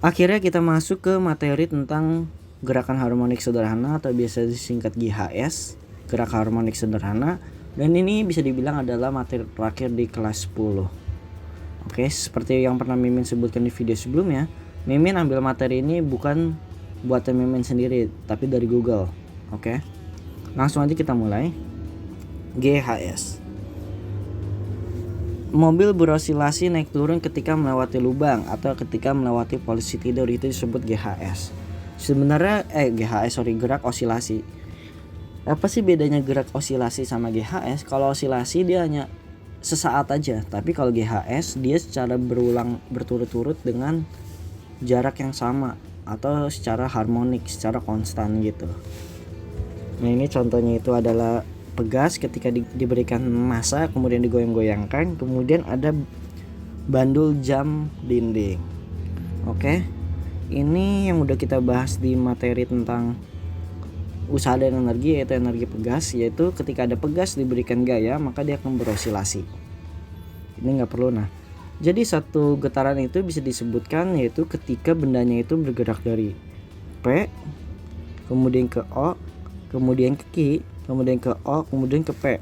Akhirnya kita masuk ke materi tentang gerakan harmonik sederhana atau biasa disingkat GHS, gerak harmonik sederhana, dan ini bisa dibilang adalah materi terakhir di kelas 10. Oke, seperti yang pernah Mimin sebutkan di video sebelumnya, Mimin ambil materi ini bukan buatan Mimin sendiri, tapi dari Google. Oke, langsung aja kita mulai. GHS. Mobil berosilasi naik turun ketika melewati lubang atau ketika melewati polisi tidur, itu disebut GHS. Sebenarnya gerak osilasi. Apa sih bedanya gerak osilasi sama GHS? Kalau osilasi dia hanya sesaat aja, tapi kalau GHS dia secara berulang berturut-turut dengan jarak yang sama atau secara harmonik, secara konstan gitu. Nah, ini contohnya itu adalah pegas ketika diberikan massa kemudian digoyang-goyangkan, kemudian ada bandul jam dinding. Oke, ini yang udah kita bahas di materi tentang usaha dan energi, yaitu energi pegas, yaitu ketika ada pegas diberikan gaya maka dia akan berosilasi. Ini nggak perlu. Nah, jadi satu getaran itu bisa disebutkan yaitu ketika bendanya itu bergerak dari P kemudian ke O kemudian ke Q kemudian ke O kemudian ke P.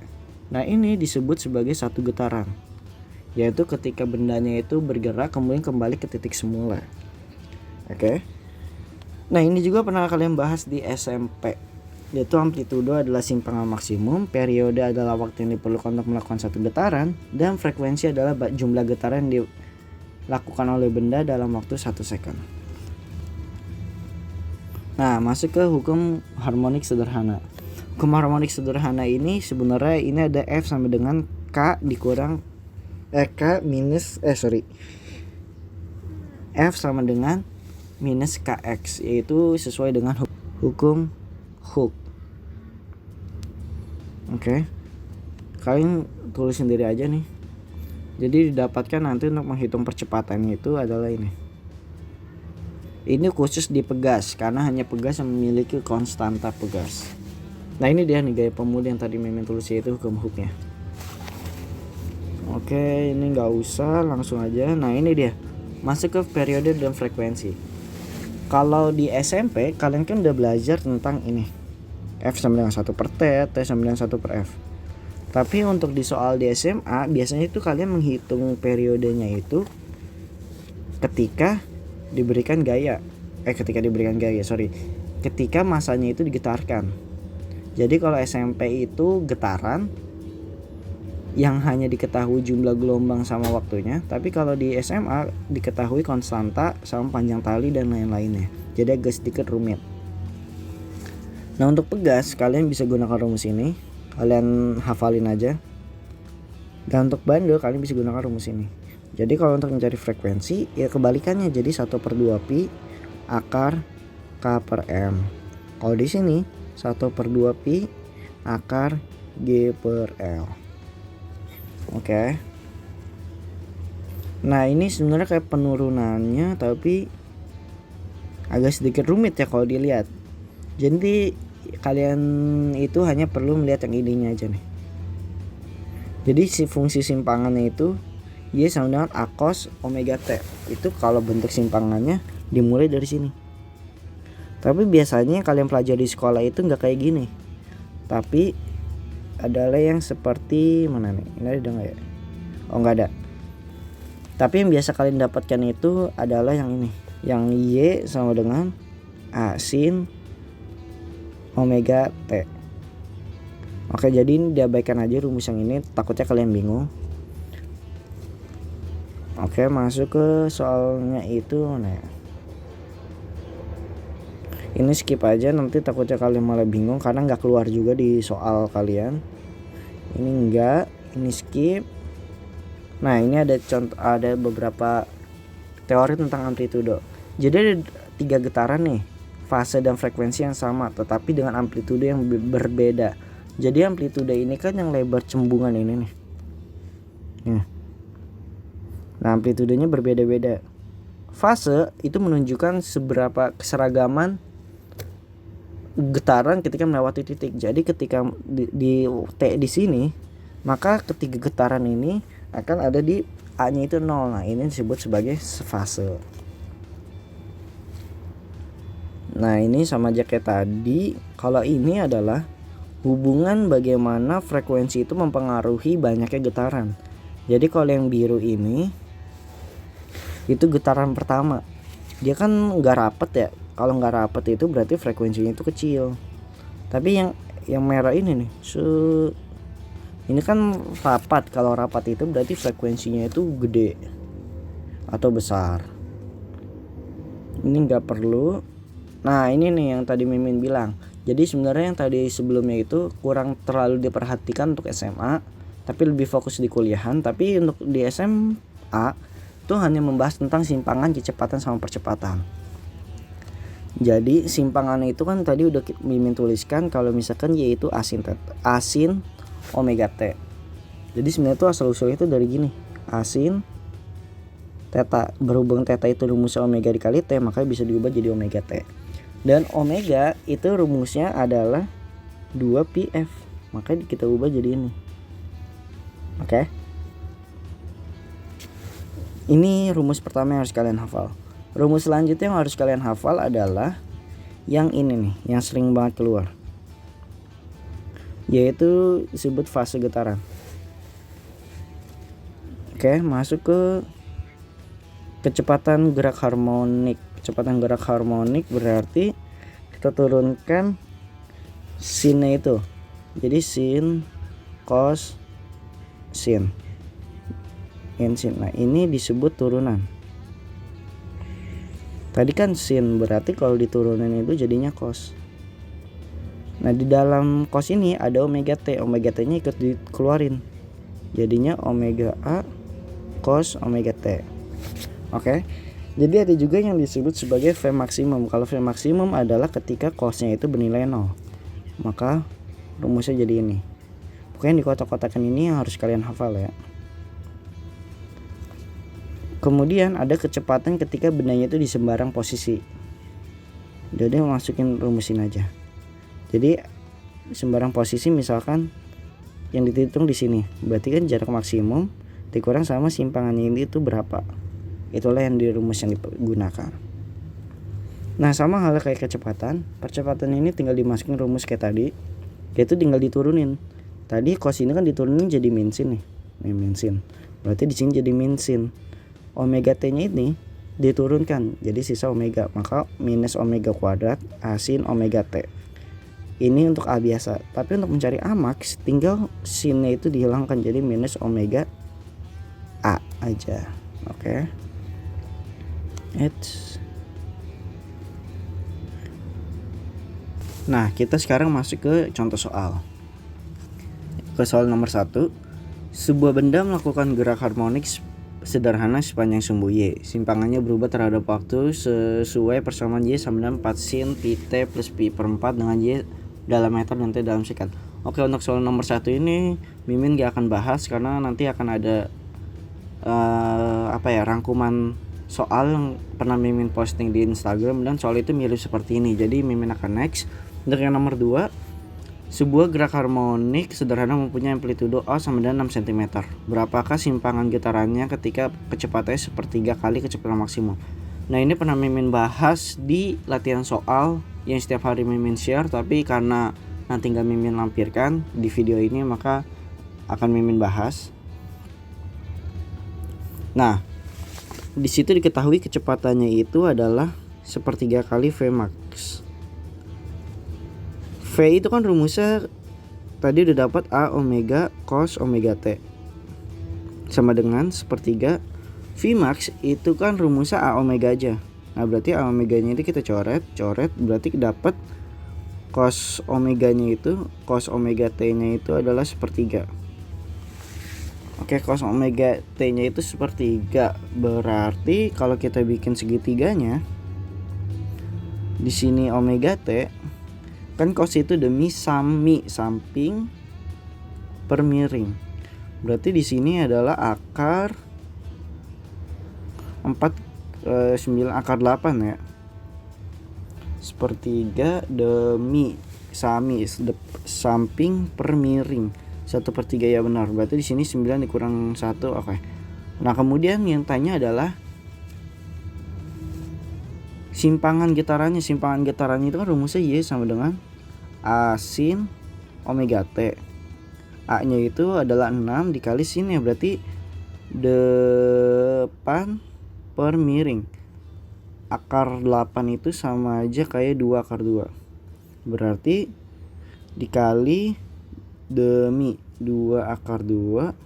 Nah, ini disebut sebagai satu getaran, yaitu ketika bendanya itu bergerak kemudian kembali ke titik semula. Oke. Nah, ini juga pernah kalian bahas di SMP, yaitu amplitudo adalah simpangan maksimum, periode adalah waktu yang diperlukan untuk melakukan satu getaran, dan frekuensi adalah jumlah getaran yang dilakukan oleh benda dalam waktu 1 second. Nah, masuk ke hukum harmonik sederhana. Hukum harmonik sederhana ini sebenarnya ini ada F sama dengan K dikurang F sama dengan minus KX, yaitu sesuai dengan hukum Hooke. Oke. Kalian tulis sendiri aja nih. Jadi didapatkan nanti untuk menghitung percepatannya itu adalah ini. Ini khusus di pegas karena hanya pegas yang memiliki konstanta pegas. Nah, ini dia nih gaya pemula yang tadi Mimin tulis, yaitu hukum Hooke-nya. Oke, ini nggak usah, langsung aja. Nah, ini dia, masuk ke periode dan frekuensi. Kalau di SMP kalian kan udah belajar tentang ini, F sama dengan 1 per T, T sama dengan 1 per F. Tapi untuk di soal di SMA biasanya itu kalian menghitung periodenya itu ketika diberikan gaya. Ketika masanya itu digetarkan. Jadi kalau SMP itu getaran yang hanya diketahui jumlah gelombang sama waktunya, tapi kalau di SMA diketahui konstanta sama panjang tali dan lain-lainnya. Jadi agak sedikit rumit. Nah, untuk pegas kalian bisa gunakan rumus ini, kalian hafalin aja. Dan untuk bandul kalian bisa gunakan rumus ini. Jadi kalau untuk mencari frekuensi ya kebalikannya, jadi 1 per 2 pi akar K per M. Kalau di sini 1 per 2 pi akar G per L. Oke. Nah, ini sebenarnya kayak penurunannya tapi agak sedikit rumit ya kalau dilihat. Jadi kalian itu hanya perlu melihat yang ininya aja nih. Jadi si fungsi simpangannya itu Y sama dengan A cos omega T. Itu kalau bentuk simpangannya dimulai dari sini. Tapi biasanya yang kalian pelajari di sekolah itu nggak kayak gini. Tapi adalah yang seperti mana nih? Ini ada nggak ya? Oh, nggak ada. Tapi yang biasa kalian dapatkan itu adalah yang ini, yang Y sama dengan A sin omega T. Oke, jadi ini diabaikan aja rumus yang ini, takutnya kalian bingung. Oke, masuk ke soalnya itu. Nah, ini skip aja, nanti takutnya kalian malah bingung karena nggak keluar juga di soal kalian. Ini enggak, ini skip. Nah, ini ada contoh, ada beberapa teori tentang amplitudo. Jadi ada 3 getaran nih, fase dan frekuensi yang sama tetapi dengan amplitudo yang berbeda. Jadi amplitudo ini kan yang lebar cembungan ini nih. Nah, amplitudenya berbeda-beda. Fase itu menunjukkan seberapa keseragaman getaran ketika melewati titik. Jadi ketika di T di sini, maka ketiga getaran ini akan ada di A-nya itu 0. Nah, ini disebut sebagai fase. Nah ini sama aja kayak tadi. Kalau ini adalah hubungan bagaimana frekuensi itu mempengaruhi banyaknya getaran. Jadi kalau yang biru ini itu getaran pertama, dia kan nggak rapet ya. Kalau nggak rapet itu berarti frekuensinya itu kecil. Tapi yang merah ini nih, ini kan rapat. Kalau rapat itu berarti frekuensinya itu gede atau besar. Ini nggak perlu. Nah ini nih yang tadi Mimin bilang. Jadi sebenarnya yang tadi sebelumnya itu kurang terlalu diperhatikan untuk SMA, tapi lebih fokus di kuliahan. Tapi untuk di SMA itu hanya membahas tentang simpangan, kecepatan sama percepatan. Jadi simpangannya itu kan tadi udah Mimin tuliskan kalau misalkan yaitu asin omega T. Jadi sebenarnya itu asal usulnya itu dari gini. Asin theta, berhubung theta itu rumusnya omega dikali T, maka bisa diubah jadi omega T. Dan omega itu rumusnya adalah 2πf, maka kita ubah jadi ini. Oke. Ini rumus pertama yang harus kalian hafal. Rumus selanjutnya yang harus kalian hafal adalah yang ini nih, yang sering banget keluar, yaitu disebut fase getaran. Oke, masuk ke kecepatan gerak harmonik. Kecepatan gerak harmonik berarti kita turunkan sinnya itu. Jadi sin, cos, sin. Nah ini disebut turunan. Tadi kan sin, berarti kalau diturunin itu jadinya cos. Nah di dalam cos ini ada omega T. Omega T nya ikut dikeluarin, jadinya omega A cos omega T. Oke. Jadi ada juga yang disebut sebagai V maksimum. Kalau V maksimum adalah ketika cosnya itu bernilai 0. Maka rumusnya jadi ini. Pokoknya di kotak-kotakan ini yang harus kalian hafal ya. Kemudian ada kecepatan ketika bendanya itu di sembarang posisi. Jadi masukin rumusin aja. Jadi sembarang posisi misalkan yang dihitung di sini, berarti kan jarak maksimum dikurang sama simpangannya ini itu berapa. Itulah yang di rumus yang digunakan. Nah sama halnya kayak kecepatan. Percepatan ini tinggal dimasukin rumus kayak tadi, yaitu tinggal diturunin. Tadi cos ini kan diturunin jadi min sin nih. Min sin. Berarti di sini jadi min sin. Omega T nya ini diturunkan jadi sisa omega, maka minus omega kuadrat asin omega T. Ini untuk A biasa. Tapi untuk mencari A max tinggal sinnya itu dihilangkan jadi minus omega A aja. Oke. Nah kita sekarang masuk ke contoh soal. Ke soal nomor 1. Sebuah benda melakukan gerak harmonik sederhana sepanjang sumbu Y. Simpangannya berubah terhadap waktu sesuai persamaan Y sama dengan 4 sin pi T plus pi per 4 dengan Y dalam meter dan T dalam sekund. Oke, untuk soal nomor 1 ini Mimin gak akan bahas karena nanti akan ada rangkuman soal yang pernah Mimin posting di Instagram dan soal itu mirip seperti ini. Jadi Mimin akan next. Untuk yang nomor 2, sebuah gerak harmonik sederhana mempunyai amplitudo A sama dengan 6 cm. Berapakah simpangan getarannya ketika kecepatannya sepertiga kali kecepatan maksimum? Nah ini pernah Mimin bahas di latihan soal yang setiap hari Mimin share, tapi karena nanti gak Mimin lampirkan di video ini maka akan Mimin bahas. Nah di situ diketahui kecepatannya itu adalah sepertiga kali V max. V itu kan rumusnya tadi udah dapat A omega cos omega T sama dengan sepertiga. V max itu kan rumusnya A omega aja. Nah berarti A omeganya itu kita coret berarti dapat cos omeganya itu, cos omega T nya itu adalah sepertiga. Oke, cos omega T nya itu sepertiga. Berarti kalau kita bikin segitiganya di sini omega T kan cos itu demi samping per miring. Berarti di sini adalah akar 9 akar 8 ya. Sepertiga demi samping per miring. 1/3 ya benar. Berarti di sini 9 dikurang 1. Oke. Nah, kemudian yang tanya adalah Simpangan getarannya itu kan rumusnya Y sama dengan A sin omega T. A nya itu adalah 6 dikali sin ya, berarti depan per miring. Akar 8 itu sama aja kayak 2 akar 2. Berarti dikali demi 2 akar 2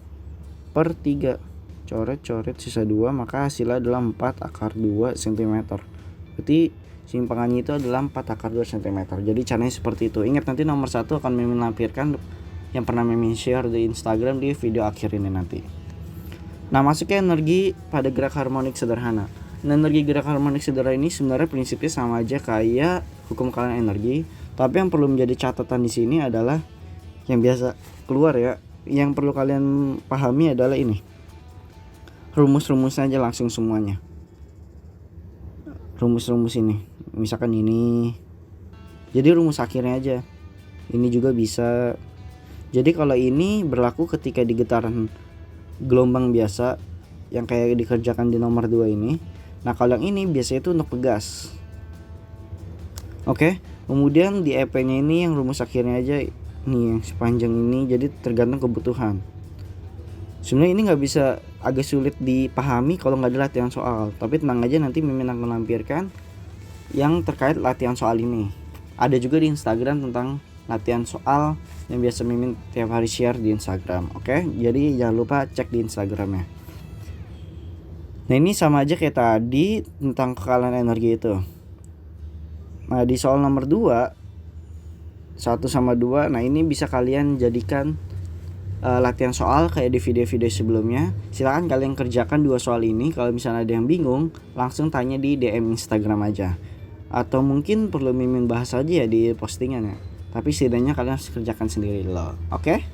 per 3. Coret sisa 2, maka hasilnya adalah 4 akar 2 cm. Berarti simpangannya itu adalah 4 akar 2 cm. Jadi caranya seperti itu. Ingat, nanti nomor 1 akan Mimin lampirkan yang pernah Mimin share di Instagram di video akhir ini nanti. Nah, masuknya energi pada gerak harmonik sederhana. Nah, energi gerak harmonik sederhana ini sebenarnya prinsipnya sama aja kayak hukum kalian energi, tapi yang perlu menjadi catatan di sini adalah yang biasa keluar ya. Yang perlu kalian pahami adalah ini. Rumus-rumusnya aja langsung semuanya. Rumus-rumus ini. Misalkan ini. Jadi rumus akhirnya aja. Ini juga bisa. Jadi kalau ini berlaku ketika di getaran gelombang biasa yang kayak dikerjakan di nomor 2 ini. Nah, kalau yang ini biasanya itu untuk pegas. Oke. Kemudian di EP-nya ini yang rumus akhirnya aja nih yang sepanjang ini, jadi tergantung kebutuhan. Sebenarnya ini nggak bisa, agak sulit dipahami kalau nggak ada latihan soal. Tapi tenang aja, nanti Mimin akan melampirkan yang terkait latihan soal ini. Ada juga di Instagram tentang latihan soal yang biasa Mimin tiap hari share di Instagram. Oke, jadi jangan lupa cek di Instagramnya. Nah, ini sama aja kayak tadi tentang kekalahan energi itu. Nah, di soal nomor 2 1 sama 2, nah ini bisa kalian jadikan latihan soal kayak di video-video sebelumnya. Silakan kalian kerjakan 2 soal ini. Kalau misalnya ada yang bingung, langsung tanya di DM Instagram aja. Atau mungkin perlu Mimin bahas aja ya di postingannya. Tapi setidaknya kalian harus kerjakan sendiri loh. Oke?